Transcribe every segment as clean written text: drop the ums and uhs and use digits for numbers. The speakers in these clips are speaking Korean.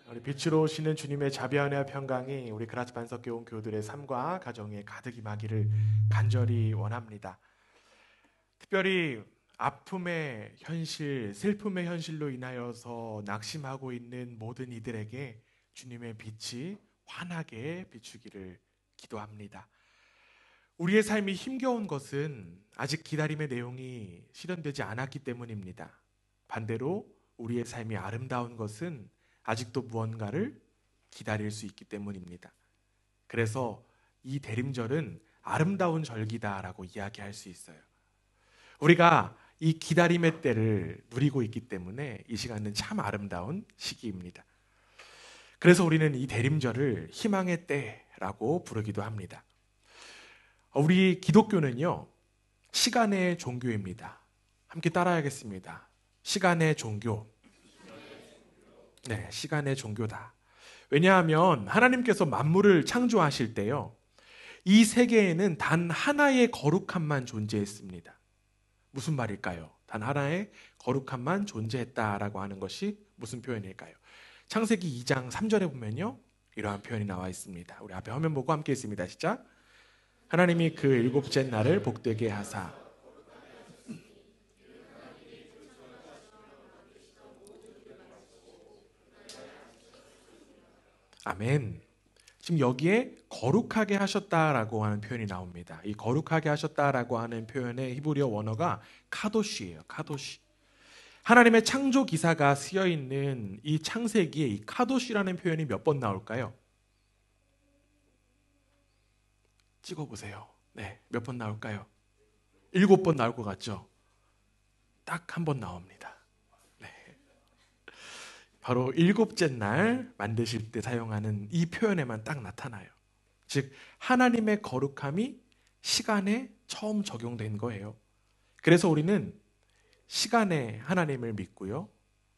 우리 빛으로 오시는 주님의 자비와 은혜와 평강이 우리 그라치 반석교 온 교우들의 삶과 가정에 가득 임하기를 간절히 원합니다. 특별히 아픔의 현실, 슬픔의 현실로 인하여서 낙심하고 있는 모든 이들에게 주님의 빛이 환하게 비추기를 기도합니다. 우리의 삶이 힘겨운 것은 아직 기다림의 내용이 실현되지 않았기 때문입니다. 반대로 우리의 삶이 아름다운 것은 아직도 무언가를 기다릴 수 있기 때문입니다. 그래서 이 대림절은 아름다운 절기다라고 이야기할 수 있어요. 우리가 이 기다림의 때를 누리고 있기 때문에 이 시간은 참 아름다운 시기입니다. 그래서 우리는 이 대림절을 희망의 때라고 부르기도 합니다. 우리 기독교는요, 시간의 종교입니다. 함께 따라하겠습니다. 시간의 종교. 네, 시간의 종교다. 왜냐하면 하나님께서 만물을 창조하실 때요, 이 세계에는 단 하나의 거룩함만 존재했습니다. 무슨 말일까요? 단 하나의 거룩함만 존재했다라고 하는 것이 무슨 표현일까요? 창세기 2장 3절에 보면요, 이러한 표현이 나와 있습니다. 우리 앞에 화면 보고 함께 읽습니다. 시작. 하나님이 그 일곱째 날을 복되게 하사. 아멘. 지금 여기에 거룩하게 하셨다라고 하는 표현이 나옵니다. 이 거룩하게 하셨다라고 하는 표현의 히브리어 원어가 카도시예요. 카도시. 하나님의 창조 기사가 쓰여 있는 이 창세기에 이 카도시라는 표현이 몇 번 나올까요? 찍어보세요. 네, 몇 번 나올까요? 7번 나올 것 같죠? 딱 한 번 나옵니다. 네. 바로 일곱째 날 만드실 때 사용하는 이 표현에만 딱 나타나요. 즉 하나님의 거룩함이 시간에 처음 적용된 거예요. 그래서 우리는 시간에 하나님을 믿고요,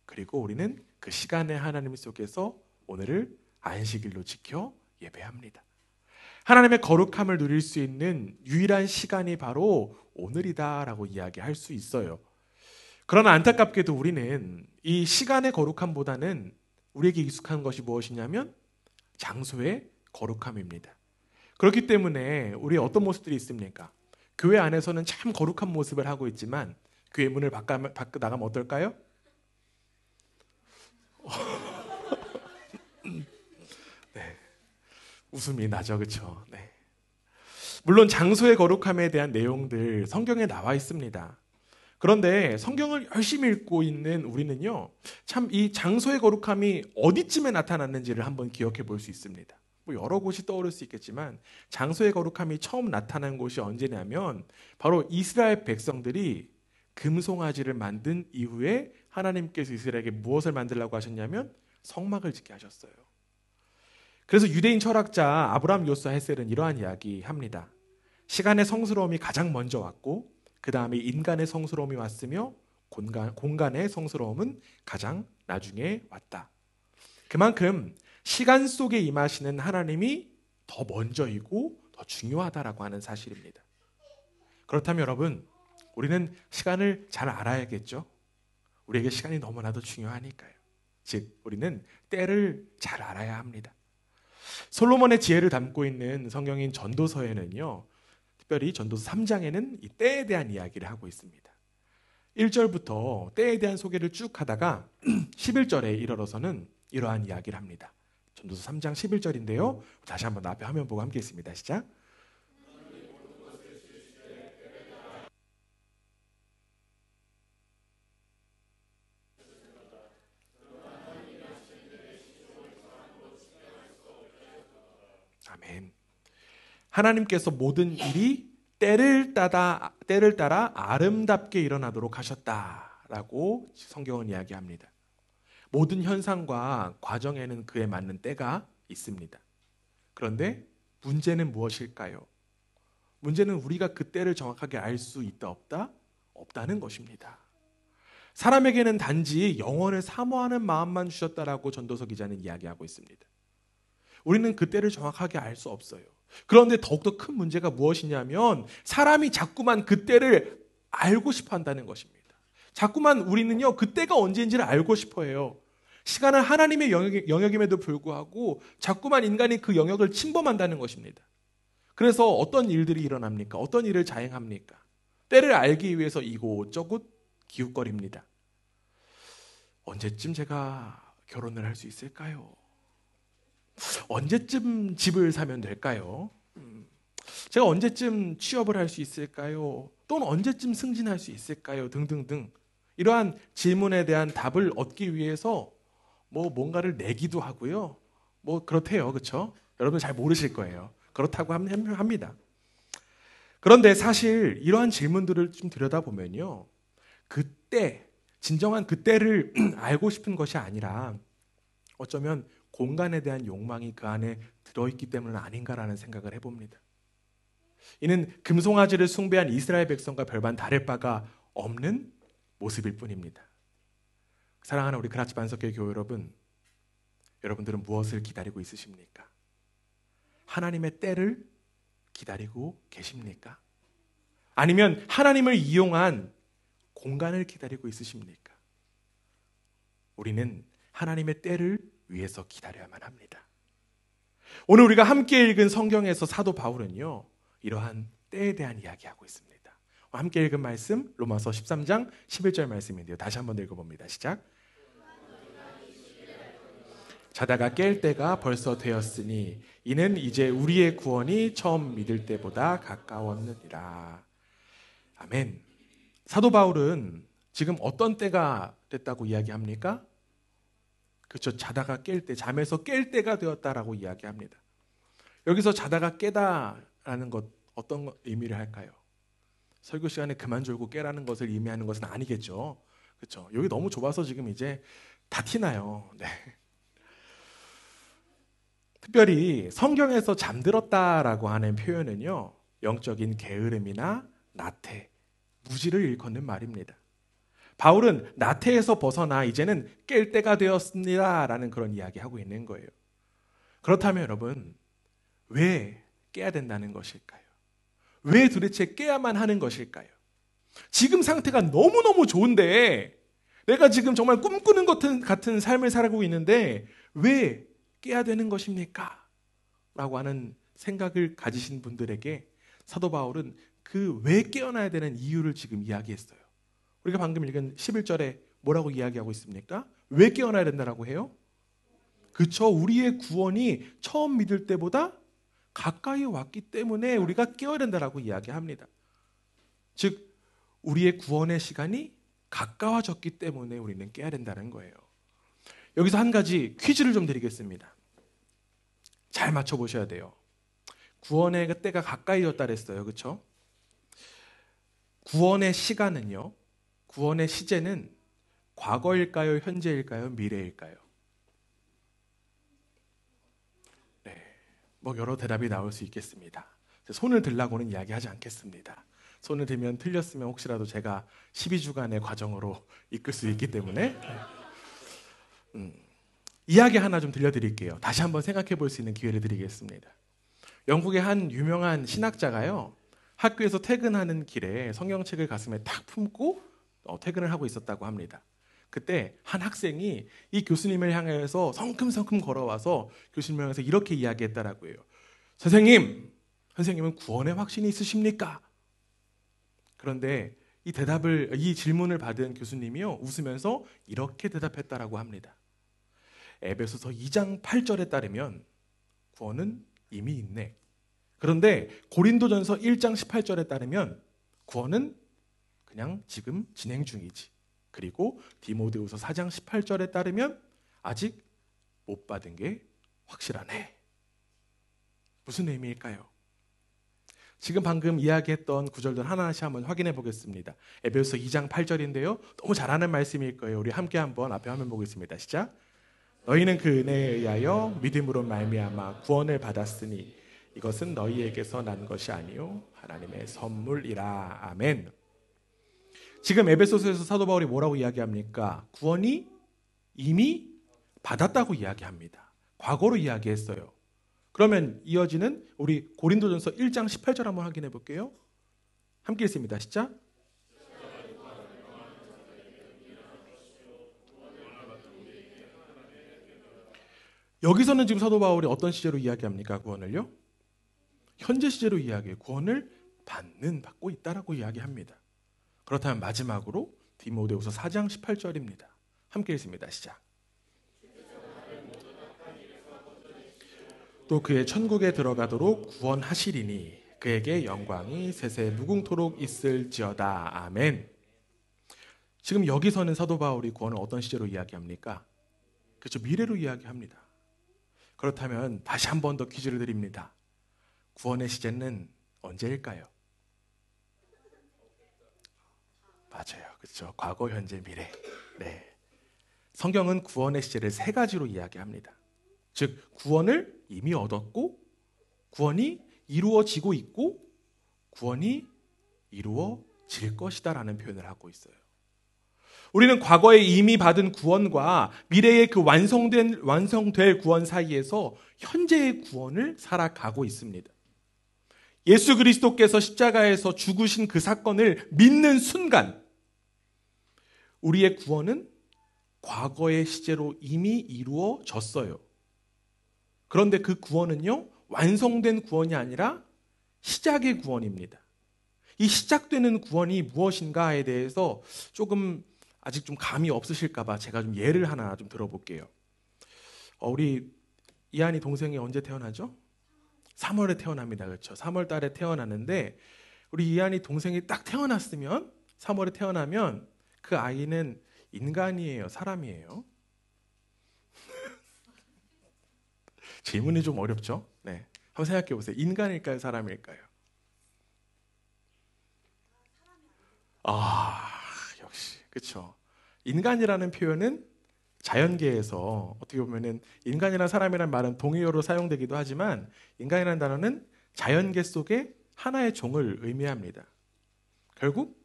그리고 우리는 그 시간의 하나님 속에서 오늘을 안식일로 지켜 예배합니다. 하나님의 거룩함을 누릴 수 있는 유일한 시간이 바로 오늘이다라고 이야기할 수 있어요. 그러나 안타깝게도 우리는 이 시간의 거룩함보다는 우리에게 익숙한 것이 무엇이냐면 장소의 거룩함입니다. 그렇기 때문에 우리의 어떤 모습들이 있습니까? 교회 안에서는 참 거룩한 모습을 하고 있지만 교회 문을 밖에 나가면 어떨까요? 네, 웃음이 나죠, 그렇죠? 네. 물론 장소의 거룩함에 대한 내용들 성경에 나와 있습니다. 그런데 성경을 열심히 읽고 있는 우리는요, 참 이 장소의 거룩함이 어디쯤에 나타났는지를 한번 기억해 볼 수 있습니다. 뭐 여러 곳이 떠오를 수 있겠지만 장소의 거룩함이 처음 나타난 곳이 언제냐면 바로 이스라엘 백성들이 금송아지를 만든 이후에 하나님께서 이스라엘에게 무엇을 만들라고 하셨냐면 성막을 짓게 하셨어요. 그래서 유대인 철학자 아브라함 요스 헤셀은 이러한 이야기 합니다. 시간의 성스러움이 가장 먼저 왔고 그 다음에 인간의 성스러움이 왔으며 공간의 성스러움은 가장 나중에 왔다. 그만큼 시간 속에 임하시는 하나님이 더 먼저이고 더 중요하다라고 하는 사실입니다. 그렇다면 여러분, 우리는 시간을 잘 알아야겠죠? 우리에게 시간이 너무나도 중요하니까요. 즉 우리는 때를 잘 알아야 합니다. 솔로몬의 지혜를 담고 있는 성경인 전도서에는요, 특별히 전도서 3장에는 이 때에 대한 이야기를 하고 있습니다. 1절부터 때에 대한 소개를 쭉 하다가 11절에 이르러서는 이러한 이야기를 합니다. 전도서 3장 11절인데요. 다시 한번 앞에 화면 보고 함께 있습니다. 시작. 아멘. 하나님께서 모든 일이 때를 따라 아름답게 일어나도록 하셨다라고 성경은 이야기합니다. 모든 현상과 과정에는 그에 맞는 때가 있습니다. 그런데 문제는 무엇일까요? 문제는 우리가 그 때를 정확하게 알 수 있다 없다? 없다는 것입니다. 사람에게는 단지 영원을 사모하는 마음만 주셨다라고 전도서 기자는 이야기하고 있습니다. 우리는 그 때를 정확하게 알 수 없어요. 그런데 더욱더 큰 문제가 무엇이냐면 사람이 자꾸만 그 때를 알고 싶어 한다는 것입니다. 자꾸만 우리는요, 그때가 언제인지를 알고 싶어 해요. 시간은 하나님의 영역임에도 불구하고 자꾸만 인간이 그 영역을 침범한다는 것입니다. 그래서 어떤 일들이 일어납니까? 어떤 일을 자행합니까? 때를 알기 위해서 이곳저곳 기웃거립니다. 언제쯤 제가 결혼을 할 수 있을까요? 언제쯤 집을 사면 될까요? 제가 언제쯤 취업을 할 수 있을까요? 또는 언제쯤 승진할 수 있을까요? 등등등. 이러한 질문에 대한 답을 얻기 위해서 뭔가를 내기도 하고요. 그렇대요. 그렇죠? 여러분 잘 모르실 거예요. 그렇다고 합니다. 그런데 사실 이러한 질문들을 좀 들여다보면요. 그때, 진정한 그때를 알고 싶은 것이 아니라 어쩌면 공간에 대한 욕망이 그 안에 들어있기 때문은 아닌가라는 생각을 해봅니다. 이는 금송아지를 숭배한 이스라엘 백성과 별반 다를 바가 없는 모습일 뿐입니다. 사랑하는 우리 그라치 반석교회 교회 여러분, 여러분들은 무엇을 기다리고 있으십니까? 하나님의 때를 기다리고 계십니까? 아니면 하나님을 이용한 공간을 기다리고 있으십니까? 우리는 하나님의 때를 위해서 기다려야만 합니다. 오늘 우리가 함께 읽은 성경에서 사도 바울은요, 이러한 때에 대한 이야기하고 있습니다. 함께 읽은 말씀 로마서 13장 11절 말씀인데요. 다시 한번 읽어봅니다. 시작. 자다가 깰 때가 벌써 되었으니 이는 이제 우리의 구원이 처음 믿을 때보다 가까웠느니라. 아멘. 사도 바울은 지금 어떤 때가 됐다고 이야기합니까? 그렇죠. 자다가 깰 때, 잠에서 깰 때가 되었다라고 이야기합니다. 여기서 자다가 깨다라는 것 어떤 의미를 할까요? 설교 시간에 그만 졸고 깨라는 것을 의미하는 것은 아니겠죠. 그렇죠. 여기 너무 좁아서 지금 이제 다 티나요. 네. 특별히 성경에서 잠들었다라고 하는 표현은요, 영적인 게으름이나 나태, 무지를 일컫는 말입니다. 바울은 나태에서 벗어나 이제는 깰 때가 되었습니다라는 그런 이야기하고 있는 거예요. 그렇다면 여러분, 왜 깨야 된다는 것일까요? 왜 도대체 깨야만 하는 것일까요? 지금 상태가 너무너무 좋은데 내가 지금 정말 꿈꾸는 것 같은 삶을 살고 있는데 왜 깨야 되는 것입니까? 라고 하는 생각을 가지신 분들에게 사도 바울은 그 왜 깨어나야 되는 이유를 지금 이야기했어요. 우리가 방금 읽은 11절에 뭐라고 이야기하고 있습니까? 왜 깨어나야 된다고 해요? 그쵸, 우리의 구원이 처음 믿을 때보다 가까이 왔기 때문에 우리가 깨어야 된다고 이야기합니다. 즉 우리의 구원의 시간이 가까워졌기 때문에 우리는 깨야 된다는 거예요. 여기서 한 가지 퀴즈를 좀 드리겠습니다. 잘 맞춰보셔야 돼요. 구원의 때가 가까이졌다 그랬어요. 그렇죠? 구원의 시간은요, 구원의 시제는 과거일까요? 현재일까요? 미래일까요? 네, 여러 대답이 나올 수 있겠습니다. 손을 들라고는 이야기하지 않겠습니다. 손을 들면 틀렸으면 혹시라도 제가 12주간의 과정으로 이끌 수 있기 때문에 이야기 하나 좀 들려드릴게요. 다시 한번 생각해 볼 수 있는 기회를 드리겠습니다. 영국의 한 유명한 신학자가요, 학교에서 퇴근하는 길에 성경책을 가슴에 탁 품고 퇴근을 하고 있었다고 합니다. 그때 한 학생이 이 교수님을 향해서 성큼성큼 걸어와서 교수님을 향해서 이렇게 이야기했다라고 해요. 선생님은 구원의 확신이 있으십니까? 그런데 이 질문을 받은 교수님이요, 웃으면서 이렇게 대답했다라고 합니다. 에베소서 2장 8절에 따르면 구원은 이미 있네. 그런데 고린도전서 1장 18절에 따르면 구원은 그냥 지금 진행 중이지. 그리고 디모데후서 4장 18절에 따르면 아직 못 받은 게 확실하네. 무슨 의미일까요? 지금 방금 이야기했던 구절들 하나하나씩 한번 확인해 보겠습니다. 에베소서 2장 8절인데요. 너무 잘하는 말씀일 거예요. 우리 함께 한번 앞에 화면 보겠습니다. 시작. 너희는 그 은혜에 의하여 믿음으로 말미암아 구원을 받았으니 이것은 너희에게서 난 것이 아니요 하나님의 선물이라. 아멘. 지금 에베소서에서 사도 바울이 뭐라고 이야기합니까? 구원이 이미 받았다고 이야기합니다. 과거로 이야기했어요. 그러면 이어지는 우리 고린도전서 1장 18절 한번 확인해 볼게요. 함께 읽습니다. 시작. 여기서는 지금 사도 바울이 어떤 시제로 이야기합니까? 구원을요? 현재 시제로 이야기해요. 구원을 받고 있다라고 이야기합니다. 그렇다면 마지막으로 디모데후서 4장 18절입니다. 함께 읽습니다. 시작. 또 그의 천국에 들어가도록 구원하시리니 그에게 영광이 세세 무궁토록 있을지어다. 아멘. 지금 여기서는 사도 바울이 구원을 어떤 시제로 이야기합니까? 그렇죠. 미래로 이야기합니다. 그렇다면 다시 한 번 더 퀴즈를 드립니다. 구원의 시제는 언제일까요? 맞아요. 그렇죠. 과거, 현재, 미래. 네. 성경은 구원의 시제를 세 가지로 이야기합니다. 즉, 구원을 이미 얻었고, 구원이 이루어지고 있고, 구원이 이루어질 것이다라는 표현을 하고 있어요. 우리는 과거에 이미 받은 구원과 미래의 그 완성될 구원 사이에서 현재의 구원을 살아가고 있습니다. 예수 그리스도께서 십자가에서 죽으신 그 사건을 믿는 순간 우리의 구원은 과거의 시제로 이미 이루어졌어요. 그런데 그 구원은요, 완성된 구원이 아니라 시작의 구원입니다. 이 시작되는 구원이 무엇인가에 대해서 조금 아직 좀 감이 없으실까 봐 제가 좀 예를 하나 좀 들어볼게요. 우리 이한이 동생이 언제 태어나죠? 3월에 태어납니다. 그렇죠? 3월 달에 태어나는데 우리 이한이 동생이 딱 태어났으면 3월에 태어나면 그 아이는 인간이에요? 사람이에요? 질문이 좀 어렵죠? 네. 한번 생각해 보세요. 인간일까요? 사람일까요? 역시. 그렇죠. 인간이라는 표현은 자연계에서 어떻게 보면은 인간이나 사람이라는 말은 동의어로 사용되기도 하지만 인간이라는 단어는 자연계 속의 하나의 종을 의미합니다. 결국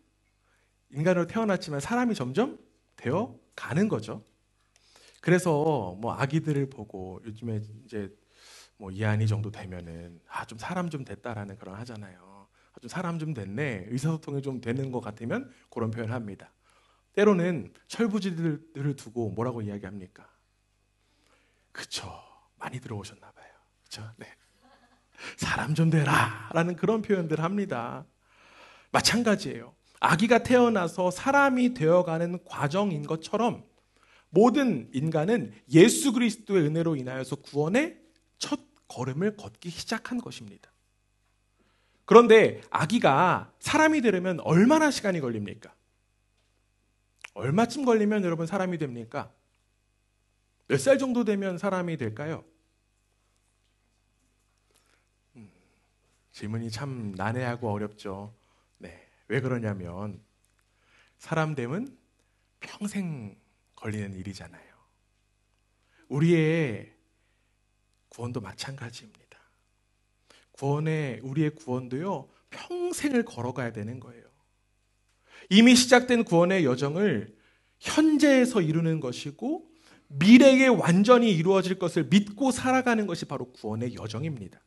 인간으로 태어났지만 사람이 점점 되어 가는 거죠. 그래서 뭐 아기들을 보고 요즘에 이제 뭐 이한이 정도 되면은 좀 사람 좀 됐다라는 그런 하잖아요. 좀 사람 좀 됐네. 의사소통이 좀 되는 것 같으면 그런 표현을 합니다. 때로는 철부지들을 두고 뭐라고 이야기합니까? 그쵸. 많이 들어오셨나 봐요. 그쵸? 네. 사람 좀 되라 라는 그런 표현들을 합니다. 마찬가지예요. 아기가 태어나서 사람이 되어가는 과정인 것처럼 모든 인간은 예수 그리스도의 은혜로 인하여서 구원의 첫 걸음을 걷기 시작한 것입니다. 그런데 아기가 사람이 되려면 얼마나 시간이 걸립니까? 얼마쯤 걸리면 여러분 사람이 됩니까? 몇 살 정도 되면 사람이 될까요? 질문이 참 난해하고 어렵죠. 네, 왜 그러냐면 사람됨은 평생 걸리는 일이잖아요. 우리의 구원도 마찬가지입니다. 우리의 구원도요, 평생을 걸어가야 되는 거예요. 이미 시작된 구원의 여정을 현재에서 이루는 것이고 미래에 완전히 이루어질 것을 믿고 살아가는 것이 바로 구원의 여정입니다.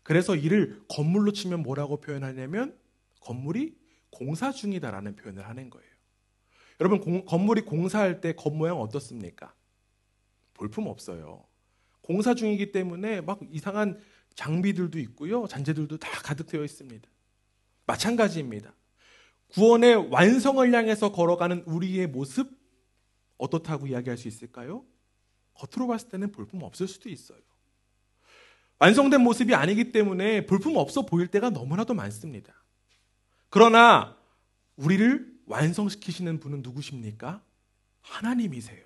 그래서 이를 건물로 치면 뭐라고 표현하냐면 건물이 공사 중이다라는 표현을 하는 거예요. 여러분 건물이 공사할 때 겉모양 어떻습니까? 볼품 없어요. 공사 중이기 때문에 막 이상한 장비들도 있고요. 잔재들도 다 가득 되어 있습니다. 마찬가지입니다. 구원의 완성을 향해서 걸어가는 우리의 모습 어떻다고 이야기할 수 있을까요? 겉으로 봤을 때는 볼품 없을 수도 있어요. 완성된 모습이 아니기 때문에 볼품 없어 보일 때가 너무나도 많습니다. 그러나 우리를 완성시키시는 분은 누구십니까? 하나님이세요.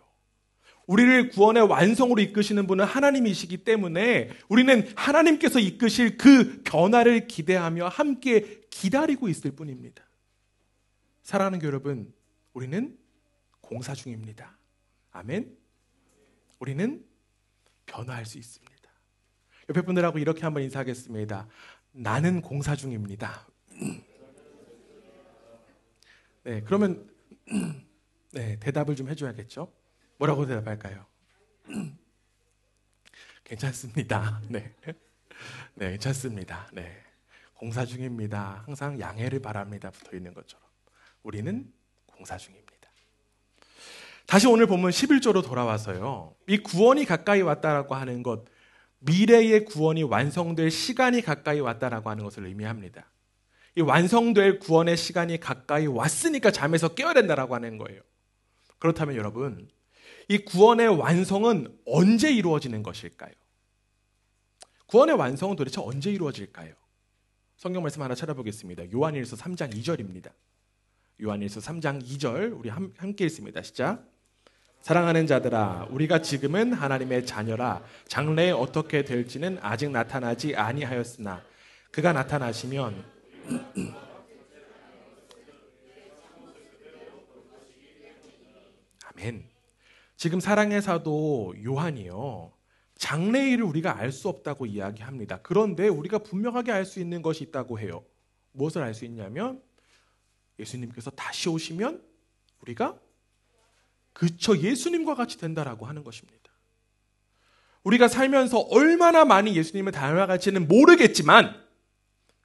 우리를 구원의 완성으로 이끄시는 분은 하나님이시기 때문에 우리는 하나님께서 이끄실 그 변화를 기대하며 함께 기다리고 있을 뿐입니다. 사랑하는 여러분, 우리는 공사 중입니다. 아멘. 우리는 변화할 수 있습니다. 옆에 분들하고 이렇게 한번 인사하겠습니다. 나는 공사 중입니다. 네, 그러면 네, 대답을 좀 해줘야겠죠? 뭐라고 대답할까요? 괜찮습니다. 네, 네, 괜찮습니다. 네, 공사 중입니다. 항상 양해를 바랍니다. 붙어 있는 것처럼 우리는 공사 중입니다. 다시 오늘 본문 11절로 돌아와서요. 이 구원이 가까이 왔다라고 하는 것, 미래의 구원이 완성될 시간이 가까이 왔다라고 하는 것을 의미합니다. 이 완성될 구원의 시간이 가까이 왔으니까 잠에서 깨어야 된다라고 하는 거예요. 그렇다면 여러분, 이 구원의 완성은 언제 이루어지는 것일까요? 구원의 완성은 도대체 언제 이루어질까요? 성경 말씀 하나 찾아보겠습니다. 요한일서 3장 2절입니다. 요한일서 3장 2절 우리 함께 읽습니다. 시작. 사랑하는 자들아, 우리가 지금은 하나님의 자녀라. 장래에 어떻게 될지는 아직 나타나지 아니하였으나 그가 나타나시면 아멘. 지금 사랑의 사도 요한이요, 장래의 일을 우리가 알 수 없다고 이야기합니다. 그런데 우리가 분명하게 알 수 있는 것이 있다고 해요. 무엇을 알 수 있냐면 예수님께서 다시 오시면 우리가 예수님과 같이 된다라고 하는 것입니다. 우리가 살면서 얼마나 많이 예수님을 닮아갈지는 모르겠지만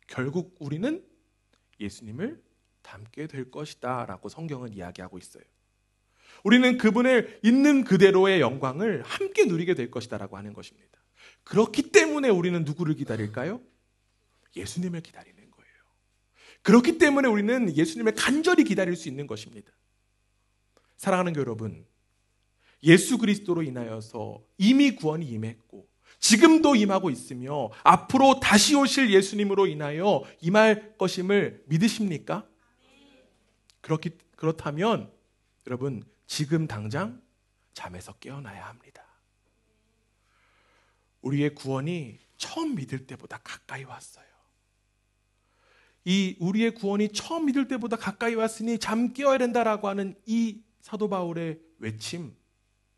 결국 우리는 예수님을 닮게 될 것이다 라고 성경은 이야기하고 있어요. 우리는 그분을 있는 그대로의 영광을 함께 누리게 될 것이다 라고 하는 것입니다. 그렇기 때문에 우리는 누구를 기다릴까요? 예수님을 기다리는 거예요. 그렇기 때문에 우리는 예수님을 간절히 기다릴 수 있는 것입니다. 사랑하는 여러분, 예수 그리스도로 인하여서 이미 구원이 임했고 지금도 임하고 있으며 앞으로 다시 오실 예수님으로 인하여 임할 것임을 믿으십니까? 그렇다면 여러분, 지금 당장 잠에서 깨어나야 합니다. 우리의 구원이 처음 믿을 때보다 가까이 왔어요. 우리의 구원이 처음 믿을 때보다 가까이 왔으니 잠 깨어야 된다라고 하는 이 사도 바울의 외침,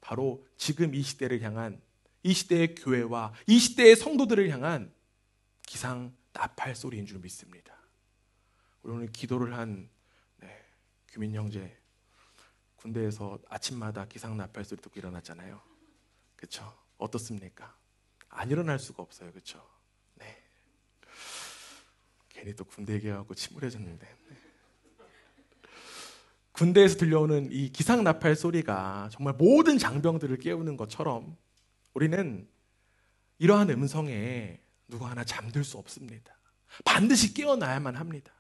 바로 지금 이 시대를 향한, 이 시대의 교회와 이 시대의 성도들을 향한 기상 나팔 소리인 줄 믿습니다. 우리 오늘 기도를 한 규민 형제, 군대에서 아침마다 기상 나팔 소리 듣고 일어났잖아요. 그렇죠? 어떻습니까? 안 일어날 수가 없어요. 그렇죠? 네. 괜히 또 군대 얘기하고 침울해졌는데. 네. 군대에서 들려오는 이 기상 나팔 소리가 정말 모든 장병들을 깨우는 것처럼 우리는 이러한 음성에 누구 하나 잠들 수 없습니다. 반드시 깨어나야만 합니다.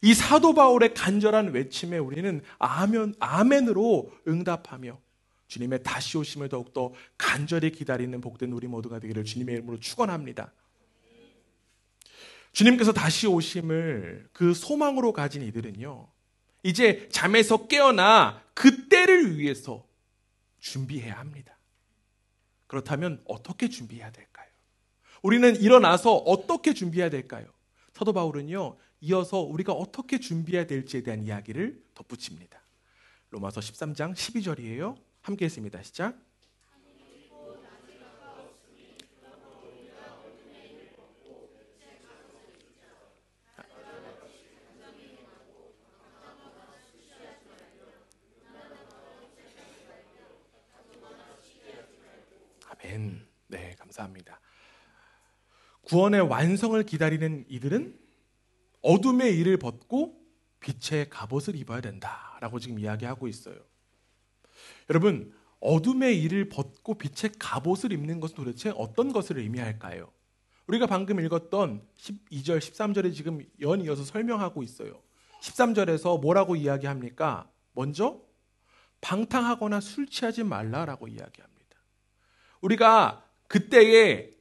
이 사도 바울의 간절한 외침에 우리는 아멘으로 응답하며 주님의 다시 오심을 더욱더 간절히 기다리는 복된 우리 모두가 되기를 주님의 이름으로 축원합니다. 주님께서 다시 오심을 그 소망으로 가진 이들은요, 이제 잠에서 깨어나 그때를 위해서 준비해야 합니다. 그렇다면 어떻게 준비해야 될까요? 우리는 일어나서 어떻게 준비해야 될까요? 사도 바울은요, 이어서 우리가 어떻게 준비해야 될지에 대한 이야기를 덧붙입니다. 로마서 13장 12절이에요. 함께 했습니다. 시작. 아멘. 네, 감사합니다. 구원의 완성을 기다리는 이들은 어둠의 일을 벗고 빛의 갑옷을 입어야 된다라고 지금 이야기하고 있어요. 여러분, 어둠의 일을 벗고 빛의 갑옷을 입는 것은 도대체 어떤 것을 의미할까요? 우리가 방금 읽었던 12절, 13절에 지금 연이어서 설명하고 있어요. 13절에서 뭐라고 이야기합니까? 먼저 방탕하거나 술 취하지 말라라고 이야기합니다. 우리가 그때에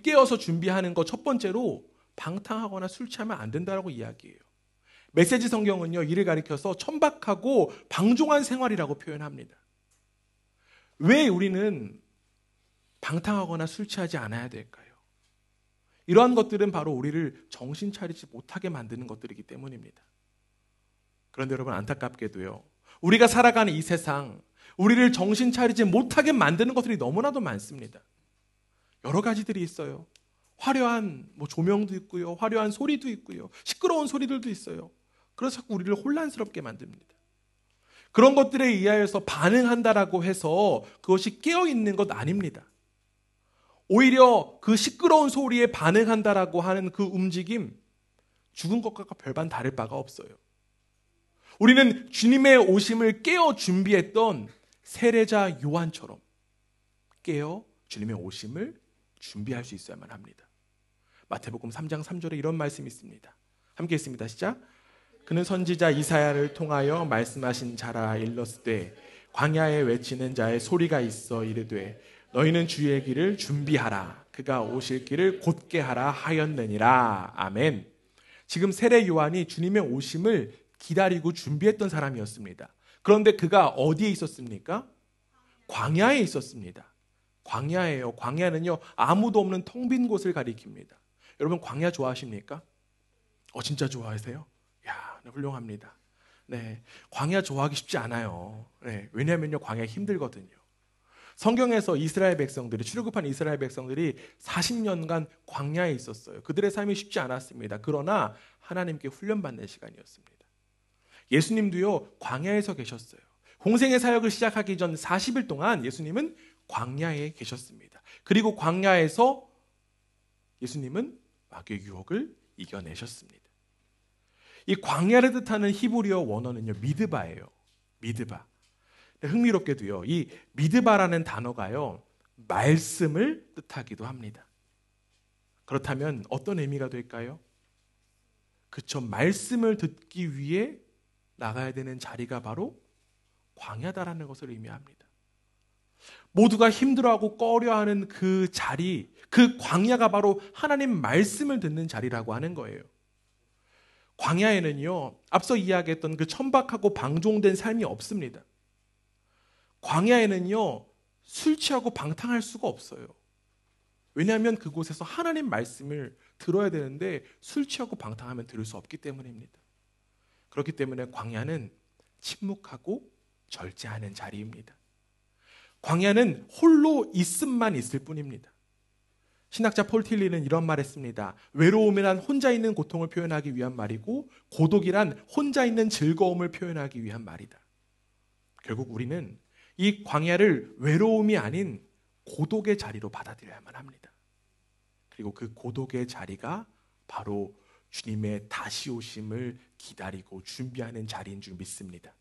깨어서 준비하는 것 첫 번째로 방탕하거나 술 취하면 안 된다라고 이야기해요. 메시지 성경은요, 이를 가리켜서 천박하고 방종한 생활이라고 표현합니다. 왜 우리는 방탕하거나 술 취하지 않아야 될까요? 이러한 것들은 바로 우리를 정신 차리지 못하게 만드는 것들이기 때문입니다. 그런데 여러분, 안타깝게도요, 우리가 살아가는 이 세상, 우리를 정신 차리지 못하게 만드는 것들이 너무나도 많습니다. 여러 가지들이 있어요. 화려한 조명도 있고요, 화려한 소리도 있고요, 시끄러운 소리들도 있어요. 그래서 자꾸 우리를 혼란스럽게 만듭니다. 그런 것들에 의하여서 반응한다라고 해서 그것이 깨어있는 것 아닙니다. 오히려 그 시끄러운 소리에 반응한다라고 하는 그 움직임, 죽은 것과 별반 다를 바가 없어요. 우리는 주님의 오심을 깨어 준비했던 세례자 요한처럼 깨어 주님의 오심을 준비할 수 있어야만 합니다. 마태복음 3장 3절에 이런 말씀이 있습니다. 함께 읽습니다. 시작. 그는 선지자 이사야를 통하여 말씀하신 자라 일렀으되 광야에 외치는 자의 소리가 있어 이르되 너희는 주의 길을 준비하라. 그가 오실 길을 곧게 하라 하였느니라. 아멘. 지금 세례 요한이 주님의 오심을 기다리고 준비했던 사람이었습니다. 그런데 그가 어디에 있었습니까? 광야에 있었습니다. 광야예요. 광야는요, 아무도 없는 텅 빈 곳을 가리킵니다. 여러분 광야 좋아하십니까? 진짜 좋아하세요? 야, 훌륭합니다. 네, 광야 좋아하기 쉽지 않아요. 네, 왜냐하면요, 광야 힘들거든요. 성경에서 이스라엘 백성들이, 출애굽한 이스라엘 백성들이 40년간 광야에 있었어요. 그들의 삶이 쉽지 않았습니다. 그러나 하나님께 훈련받는 시간이었습니다. 예수님도요, 광야에서 계셨어요. 공생의 사역을 시작하기 전 40일 동안 예수님은 광야에 계셨습니다. 그리고 광야에서 예수님은 마귀의 유혹을 이겨내셨습니다. 이 광야를 뜻하는 히브리어 원어는요, 미드바예요. 미드바. 흥미롭게도요, 이 미드바라는 단어가요, 말씀을 뜻하기도 합니다. 그렇다면 어떤 의미가 될까요? 그쵸, 말씀을 듣기 위해 나가야 되는 자리가 바로 광야다라는 것을 의미합니다. 모두가 힘들어하고 꺼려하는 그 자리, 그 광야가 바로 하나님 말씀을 듣는 자리라고 하는 거예요. 광야에는요, 앞서 이야기했던 그 천박하고 방종된 삶이 없습니다. 광야에는요, 술 취하고 방탕할 수가 없어요. 왜냐하면 그곳에서 하나님 말씀을 들어야 되는데 술 취하고 방탕하면 들을 수 없기 때문입니다. 그렇기 때문에 광야는 침묵하고 절제하는 자리입니다. 광야는 홀로 있음만 있을 뿐입니다. 신학자 폴 틸리는 이런 말 했습니다. 외로움이란 혼자 있는 고통을 표현하기 위한 말이고 고독이란 혼자 있는 즐거움을 표현하기 위한 말이다. 결국 우리는 이 광야를 외로움이 아닌 고독의 자리로 받아들여야만 합니다. 그리고 그 고독의 자리가 바로 주님의 다시 오심을 기다리고 준비하는 자리인 줄 믿습니다.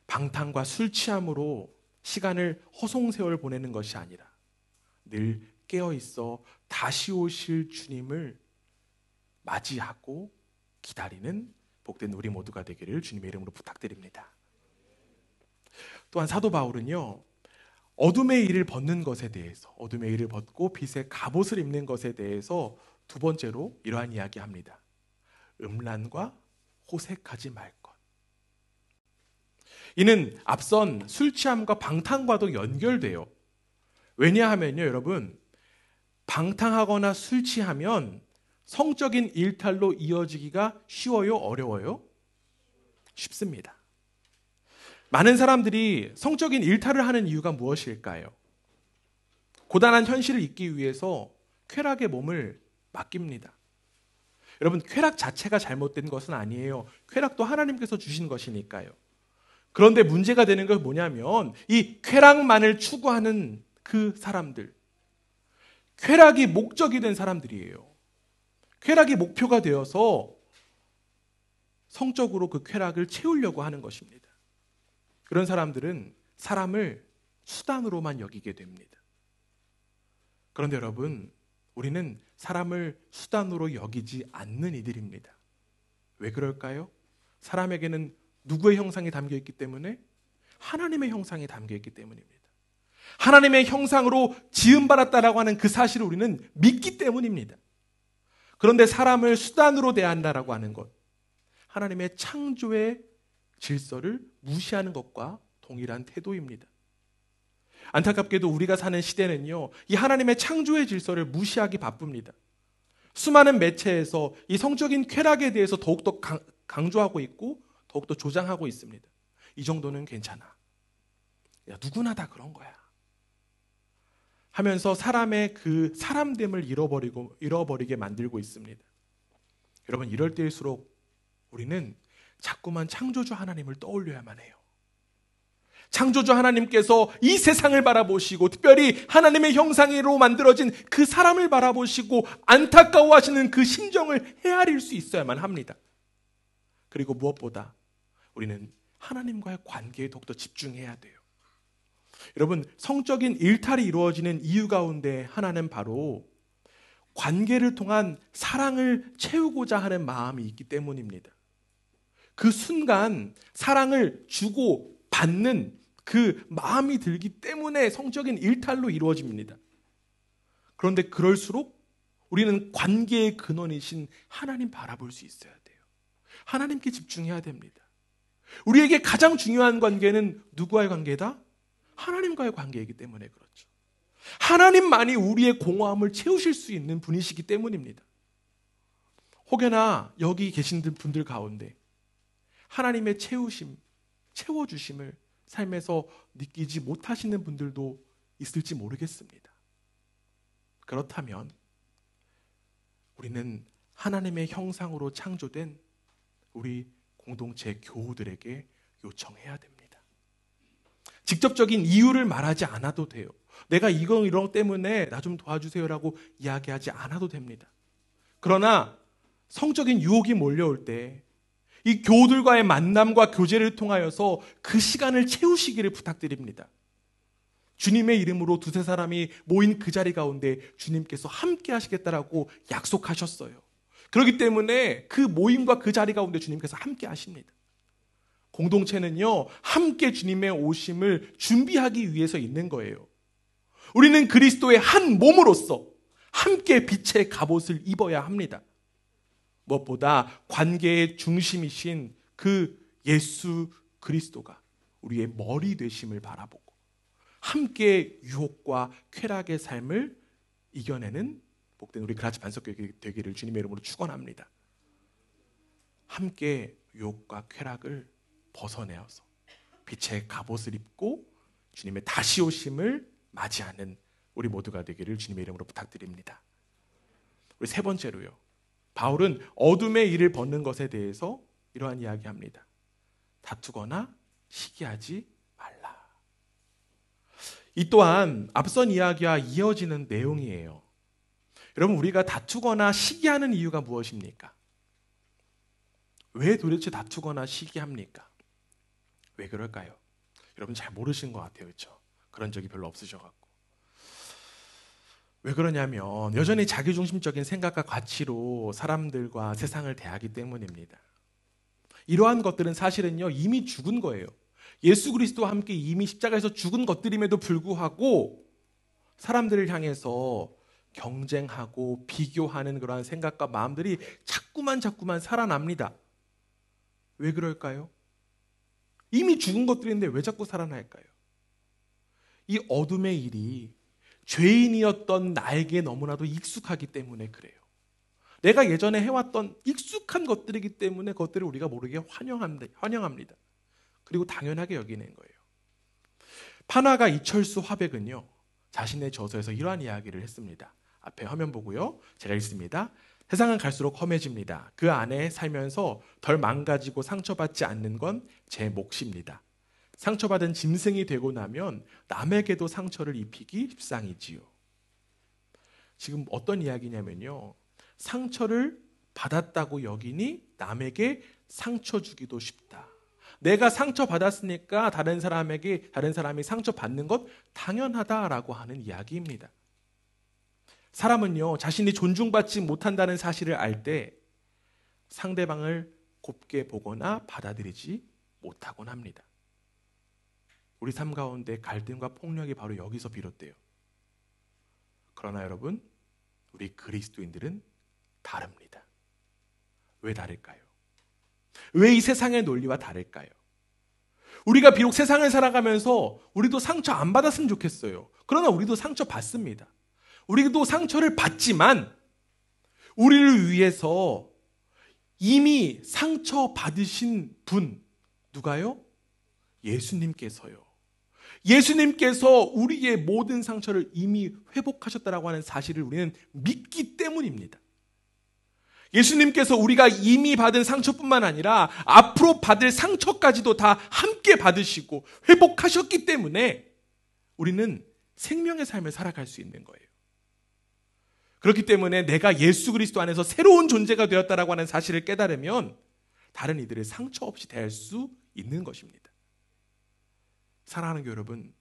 방탕과 술 취함으로 시간을 허송세월 보내는 것이 아니라 늘 깨어있어 다시 오실 주님을 맞이하고 기다리는 복된 우리 모두가 되기를 주님의 이름으로 부탁드립니다. 또한 사도 바울은요, 어둠의 일을 벗는 것에 대해서, 어둠의 일을 벗고 빛의 갑옷을 입는 것에 대해서 두 번째로 이러한 이야기합니다. 음란과 호색하지 말 것. 이는 앞선 술 취함과 방탕과도 연결돼요. 왜냐하면요, 여러분, 방탕하거나 술 취하면 성적인 일탈로 이어지기가 쉬워요, 어려워요? 쉽습니다. 많은 사람들이 성적인 일탈을 하는 이유가 무엇일까요? 고단한 현실을 잊기 위해서 쾌락의 몸을 맡깁니다. 여러분, 쾌락 자체가 잘못된 것은 아니에요. 쾌락도 하나님께서 주신 것이니까요. 그런데 문제가 되는 건 뭐냐면 이 쾌락만을 추구하는 그 사람들, 쾌락이 목적이 된 사람들이에요. 쾌락이 목표가 되어서 성적으로 그 쾌락을 채우려고 하는 것입니다. 그런 사람들은 사람을 수단으로만 여기게 됩니다. 그런데 여러분, 우리는 사람을 수단으로 여기지 않는 이들입니다. 왜 그럴까요? 사람에게는 누구의 형상이 담겨 있기 때문에? 하나님의 형상이 담겨 있기 때문입니다. 하나님의 형상으로 지음받았다라고 하는 그 사실을 우리는 믿기 때문입니다. 그런데 사람을 수단으로 대한다라고 하는 것, 하나님의 창조의 질서를 무시하는 것과 동일한 태도입니다. 안타깝게도 우리가 사는 시대는요, 이 하나님의 창조의 질서를 무시하기 바쁩니다. 수많은 매체에서 이 성적인 쾌락에 대해서 더욱더 강조하고 있고 더욱더 조장하고 있습니다. 이 정도는 괜찮아. 야, 누구나 다 그런 거야. 하면서 사람의 그 사람됨을 잃어버리게 만들고 있습니다. 여러분, 이럴 때일수록 우리는 자꾸만 창조주 하나님을 떠올려야만 해요. 창조주 하나님께서 이 세상을 바라보시고 특별히 하나님의 형상으로 만들어진 그 사람을 바라보시고 안타까워하시는 그 심정을 헤아릴 수 있어야만 합니다. 그리고 무엇보다 우리는 하나님과의 관계에 더욱더 집중해야 돼요. 여러분, 성적인 일탈이 이루어지는 이유 가운데 하나는 바로 관계를 통한 사랑을 채우고자 하는 마음이 있기 때문입니다. 그 순간 사랑을 주고 받는 그 마음이 들기 때문에 성적인 일탈로 이루어집니다. 그런데 그럴수록 우리는 관계의 근원이신 하나님 바라볼 수 있어야 돼요. 하나님께 집중해야 됩니다. 우리에게 가장 중요한 관계는 누구와의 관계다? 하나님과의 관계이기 때문에 그렇죠. 하나님만이 우리의 공허함을 채우실 수 있는 분이시기 때문입니다. 혹여나 여기 계신 분들 가운데 하나님의 채워주심을 삶에서 느끼지 못하시는 분들도 있을지 모르겠습니다. 그렇다면 우리는 하나님의 형상으로 창조된 우리 공동체 교우들에게 요청해야 됩니다. 직접적인 이유를 말하지 않아도 돼요. 내가 이런 때문에 나 좀 도와주세요라고 이야기하지 않아도 됩니다. 그러나 성적인 유혹이 몰려올 때 이 교우들과의 만남과 교제를 통하여서 그 시간을 채우시기를 부탁드립니다. 주님의 이름으로 두세 사람이 모인 그 자리 가운데 주님께서 함께 하시겠다라고 약속하셨어요. 그렇기 때문에 그 모임과 그 자리 가운데 주님께서 함께 하십니다. 공동체는요, 함께 주님의 오심을 준비하기 위해서 있는 거예요. 우리는 그리스도의 한 몸으로서 함께 빛의 갑옷을 입어야 합니다. 무엇보다 관계의 중심이신 그 예수 그리스도가 우리의 머리 되심을 바라보고 함께 유혹과 쾌락의 삶을 이겨내는 복된 우리 그라치 반석교회 되기를 주님의 이름으로 축원합니다. 함께 유혹과 쾌락을 벗어내어서 빛의 갑옷을 입고 주님의 다시 오심을 맞이하는 우리 모두가 되기를 주님의 이름으로 부탁드립니다. 우리 세 번째로요, 바울은 어둠의 일을 벗는 것에 대해서 이러한 이야기합니다. 다투거나 시기하지 말라. 이 또한 앞선 이야기와 이어지는 내용이에요. 여러분, 우리가 다투거나 시기하는 이유가 무엇입니까? 왜 도대체 다투거나 시기합니까? 왜 그럴까요? 여러분 잘 모르시는 것 같아요. 그렇죠? 그런 적이 별로 없으셔갖고. 왜 그러냐면 여전히 자기중심적인 생각과 가치로 사람들과 세상을 대하기 때문입니다. 이러한 것들은 사실은요, 이미 죽은 거예요. 예수 그리스도와 함께 이미 십자가에서 죽은 것들임에도 불구하고 사람들을 향해서 경쟁하고 비교하는 그러한 생각과 마음들이 자꾸만 살아납니다. 왜 그럴까요? 이미 죽은 것들인데 왜 자꾸 살아날까요? 이 어둠의 일이 죄인이었던 나에게 너무나도 익숙하기 때문에 그래요. 내가 예전에 해왔던 익숙한 것들이기 때문에 그것들을 우리가 모르게 환영합니다. 그리고 당연하게 여기는 거예요. 판화가 이철수 화백은요, 자신의 저서에서 이러한 이야기를 했습니다. 앞에 화면 보고요, 제가 읽습니다. 세상은 갈수록 험해집니다. 그 안에 살면서 덜 망가지고 상처받지 않는 건 제 몫입니다. 상처받은 짐승이 되고 나면 남에게도 상처를 입히기 십상이지요. 지금 어떤 이야기냐면요, 상처를 받았다고 여기니 남에게 상처 주기도 쉽다. 내가 상처받았으니까 다른 사람이 상처받는 것 당연하다라고 하는 이야기입니다. 사람은요, 자신이 존중받지 못한다는 사실을 알 때 상대방을 곱게 보거나 받아들이지 못하곤 합니다. 우리 삶 가운데 갈등과 폭력이 바로 여기서 비롯돼요. 그러나 여러분, 우리 그리스도인들은 다릅니다. 왜 다를까요? 왜 이 세상의 논리와 다를까요? 우리가 비록 세상을 살아가면서 우리도 상처 안 받았으면 좋겠어요. 그러나 우리도 상처 받습니다. 우리도 상처를 받지만 우리를 위해서 이미 상처 받으신 분, 누가요? 예수님께서요. 예수님께서 우리의 모든 상처를 이미 회복하셨다라고 하는 사실을 우리는 믿기 때문입니다. 예수님께서 우리가 이미 받은 상처뿐만 아니라 앞으로 받을 상처까지도 다 함께 받으시고 회복하셨기 때문에 우리는 생명의 삶을 살아갈 수 있는 거예요. 그렇기 때문에 내가 예수 그리스도 안에서 새로운 존재가 되었다라고 하는 사실을 깨달으면 다른 이들을 상처 없이 대할 수 있는 것입니다. 사랑하는 교회 여러분,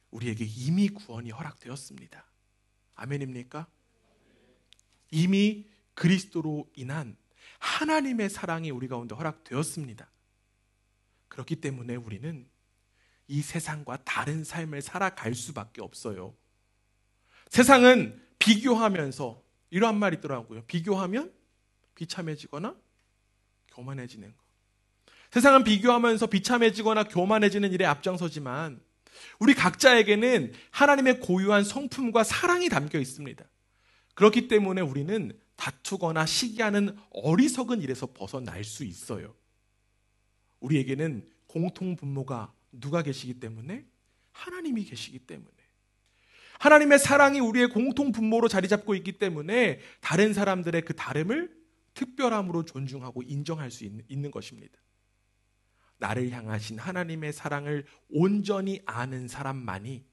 우리에게 이미 구원이 허락되었습니다. 아멘입니까? 이미 그리스도로 인한 하나님의 사랑이 우리 가운데 허락되었습니다. 그렇기 때문에 우리는 이 세상과 다른 삶을 살아갈 수밖에 없어요. 세상은 비교하면서 이러한 말이 있더라고요. 비교하면 비참해지거나 교만해지는 거. 세상은 비교하면서 비참해지거나 교만해지는 일에 앞장서지만 우리 각자에게는 하나님의 고유한 성품과 사랑이 담겨 있습니다. 그렇기 때문에 우리는 다투거나 시기하는 어리석은 일에서 벗어날 수 있어요. 우리에게는 공통 분모가 누가 계시기 때문에? 하나님이 계시기 때문에. 하나님의 사랑이 우리의 공통 분모로 자리 잡고 있기 때문에 다른 사람들의 그 다름을 특별함으로 존중하고 인정할 수 있는 것입니다. 나를 향하신 하나님의 사랑을 온전히 아는 사람만이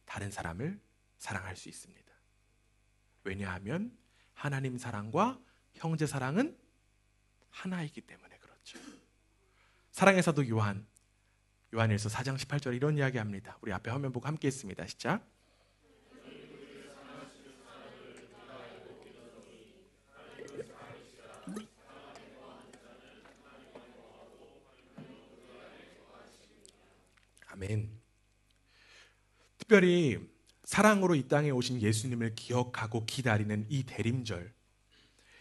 다른 사람을 사랑할 수 있습니다. 왜냐하면 하나님 사랑과 형제 사랑은 하나이기 때문에 그렇죠. 사랑의 사도 요한일서 4장 18절에 이런 이야기합니다. 우리 앞에 화면 보고 함께 했습니다. 시작. 아멘. 특별히 사랑으로 이 땅에 오신 예수님을 기억하고 기다리는 이 대림절,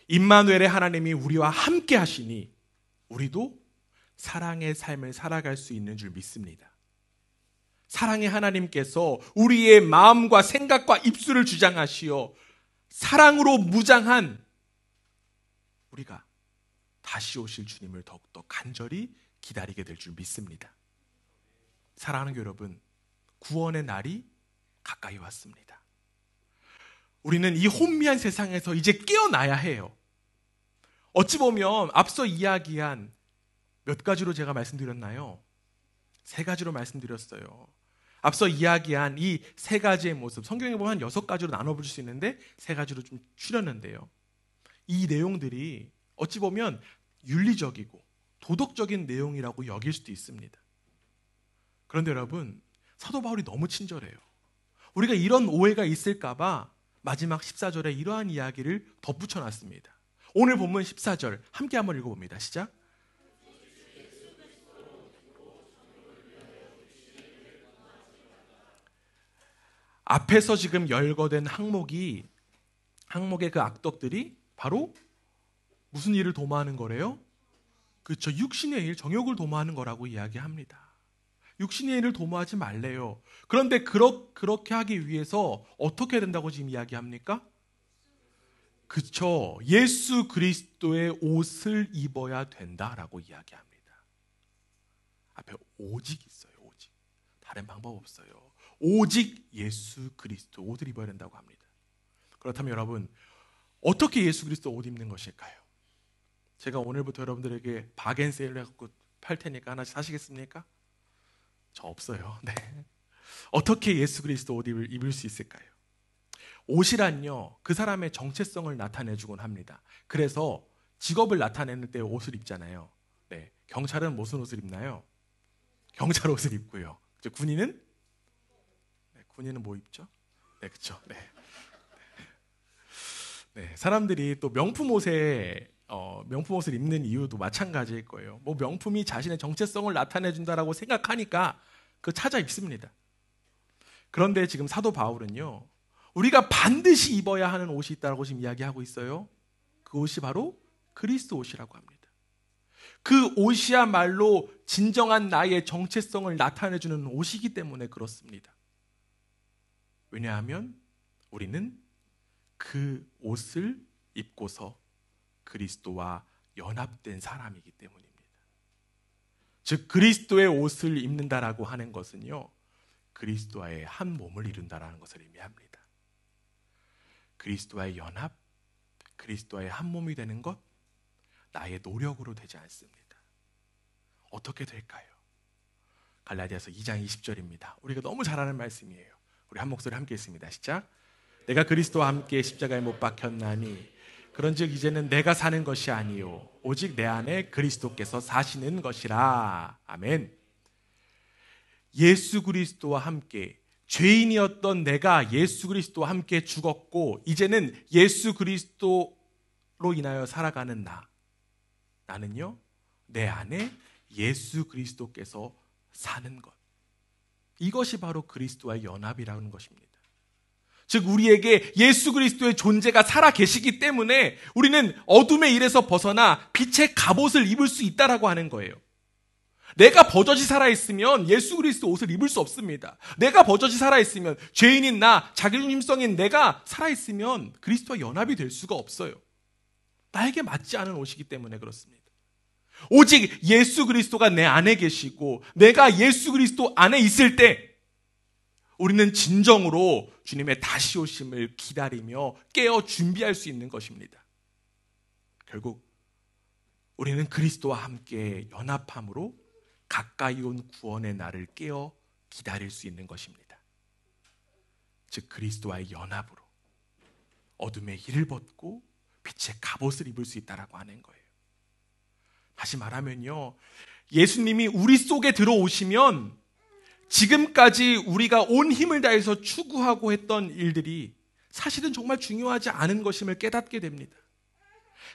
임마누엘의 하나님이 우리와 함께 하시니 우리도 사랑의 삶을 살아갈 수 있는 줄 믿습니다. 사랑의 하나님께서 우리의 마음과 생각과 입술을 주장하시어 사랑으로 무장한 우리가 다시 오실 주님을 더욱더 간절히 기다리게 될 줄 믿습니다. 사랑하는 여러분, 구원의 날이 가까이 왔습니다. 우리는 이 혼미한 세상에서 이제 깨어나야 해요. 어찌 보면 앞서 이야기한 몇 가지로 제가 말씀드렸나요? 3가지로 말씀드렸어요. 앞서 이야기한 이 3가지의 모습, 성경에 보면 한 6가지로 나눠볼 수 있는데 3가지로 좀 줄였는데요. 이 내용들이 어찌 보면 윤리적이고 도덕적인 내용이라고 여길 수도 있습니다. 그런데 여러분, 사도 바울이 너무 친절해요. 우리가 이런 오해가 있을까봐 마지막 14절에 이러한 이야기를 덧붙여놨습니다. 오늘 본문 14절 함께 한번 읽어봅니다. 시작. 앞에서 지금 열거된 항목의 그 악덕들이 바로 무슨 일을 도모하는 거래요? 그렇죠. 육신의 일, 정욕을 도모하는 거라고 이야기합니다. 육신의 일을 도모하지 말래요. 그런데 그렇게 하기 위해서 어떻게 해야 된다고 지금 이야기합니까? 그렇죠. 예수 그리스도의 옷을 입어야 된다라고 이야기합니다. 앞에 오직 있어요. 오직. 다른 방법 없어요. 오직 예수 그리스도 옷을 입어야 된다고 합니다. 그렇다면 여러분, 어떻게 예수 그리스도 옷 입는 것일까요? 제가 오늘부터 여러분들에게 바겐세일을 해갖고 팔 테니까 하나씩 사시겠습니까? 저 없어요. 네. 어떻게 예수 그리스도 옷 입을 수 있을까요? 옷이란요, 그 사람의 정체성을 나타내주곤 합니다. 그래서 직업을 나타내는 때 옷을 입잖아요. 네. 경찰은 무슨 옷을 입나요? 경찰 옷을 입고요. 군인은? 네, 군인은 뭐 입죠? 네, 그렇죠. 네. 네, 사람들이 또 명품 옷을 입는 이유도 마찬가지일 거예요. 뭐 명품이 자신의 정체성을 나타내준다라고 생각하니까 그 찾아 입습니다. 그런데 지금 사도 바울은요, 우리가 반드시 입어야 하는 옷이 있다고 지금 이야기하고 있어요. 그 옷이 바로 그리스도 옷이라고 합니다. 그 옷이야말로 진정한 나의 정체성을 나타내주는 옷이기 때문에 그렇습니다. 왜냐하면 우리는 그 옷을 입고서 그리스도와 연합된 사람이기 때문입니다. 즉 그리스도의 옷을 입는다라고 하는 것은요, 그리스도와의 한 몸을 이룬다라는 것을 의미합니다. 그리스도와의 연합, 그리스도와의 한 몸이 되는 것, 나의 노력으로 되지 않습니다. 어떻게 될까요? 갈라디아서 2장 20절입니다. 우리가 너무 잘 아는 말씀이에요. 우리 한 목소리 함께 했습니다. 시작. 내가 그리스도와 함께 십자가에 못 박혔나니 그런즉 이제는 내가 사는 것이 아니요 오직 내 안에 그리스도께서 사시는 것이라. 아멘. 예수 그리스도와 함께, 죄인이었던 내가 예수 그리스도와 함께 죽었고 이제는 예수 그리스도로 인하여 살아가는 나는요 내 안에 예수 그리스도께서 사는 것, 이것이 바로 그리스도와의 연합이라는 것입니다. 즉 우리에게 예수 그리스도의 존재가 살아 계시기 때문에 우리는 어둠의 일에서 벗어나 빛의 갑옷을 입을 수 있다라고 하는 거예요. 내가 버젓이 살아있으면 예수 그리스도 옷을 입을 수 없습니다. 내가 버젓이 살아있으면, 죄인인 나, 자기중심성인 내가 살아있으면 그리스도와 연합이 될 수가 없어요. 나에게 맞지 않은 옷이기 때문에 그렇습니다. 오직 예수 그리스도가 내 안에 계시고 내가 예수 그리스도 안에 있을 때 우리는 진정으로 주님의 다시 오심을 기다리며 깨어 준비할 수 있는 것입니다. 결국 우리는 그리스도와 함께 연합함으로 가까이 온 구원의 날을 깨어 기다릴 수 있는 것입니다. 즉 그리스도와의 연합으로 어둠의 일을 벗고 빛의 갑옷을 입을 수 있다라고 하는 거예요. 다시 말하면요, 예수님이 우리 속에 들어오시면 지금까지 우리가 온 힘을 다해서 추구하고 했던 일들이 사실은 정말 중요하지 않은 것임을 깨닫게 됩니다.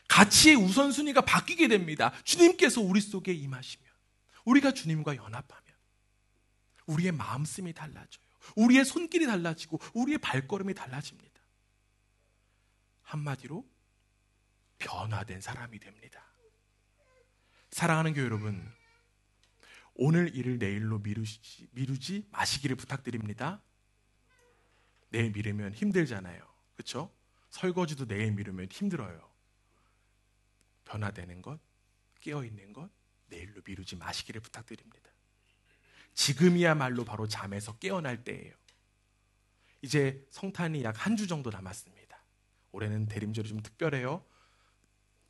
가치의 우선순위가 바뀌게 됩니다. 주님께서 우리 속에 임하시면, 우리가 주님과 연합하면 우리의 마음씀이 달라져요. 우리의 손길이 달라지고 우리의 발걸음이 달라집니다. 한마디로 변화된 사람이 됩니다. 사랑하는 교회 여러분, 오늘 일을 내일로 미루지 마시기를 부탁드립니다. 내일 미루면 힘들잖아요. 그렇죠? 설거지도 내일 미루면 힘들어요. 변화되는 것, 깨어있는 것, 내일로 미루지 마시기를 부탁드립니다. 지금이야말로 바로 잠에서 깨어날 때예요. 이제 성탄이 약 한 주 정도 남았습니다. 올해는 대림절이 좀 특별해요.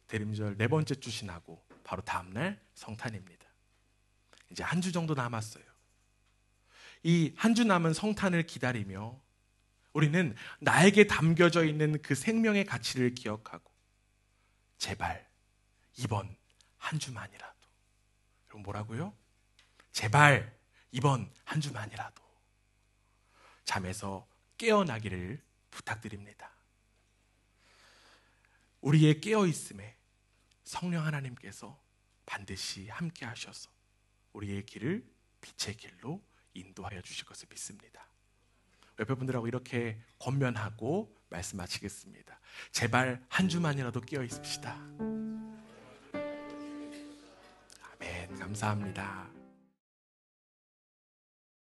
대림절 4번째 주 지나고 바로 다음날 성탄입니다. 이제 한 주 정도 남았어요. 이 한 주 남은 성탄을 기다리며 우리는 나에게 담겨져 있는 그 생명의 가치를 기억하고 제발 이번 한 주만이라도, 여러분 뭐라고요? 제발 이번 한 주만이라도 잠에서 깨어나기를 부탁드립니다. 우리의 깨어있음에 성령 하나님께서 반드시 함께 하셔서 우리의 길을 빛의 길로 인도하여 주실 것을 믿습니다. 옆에 분들하고 이렇게 권면하고 말씀 마치겠습니다. 제발 한 주만이라도 깨어 있읍시다. 아멘. 감사합니다.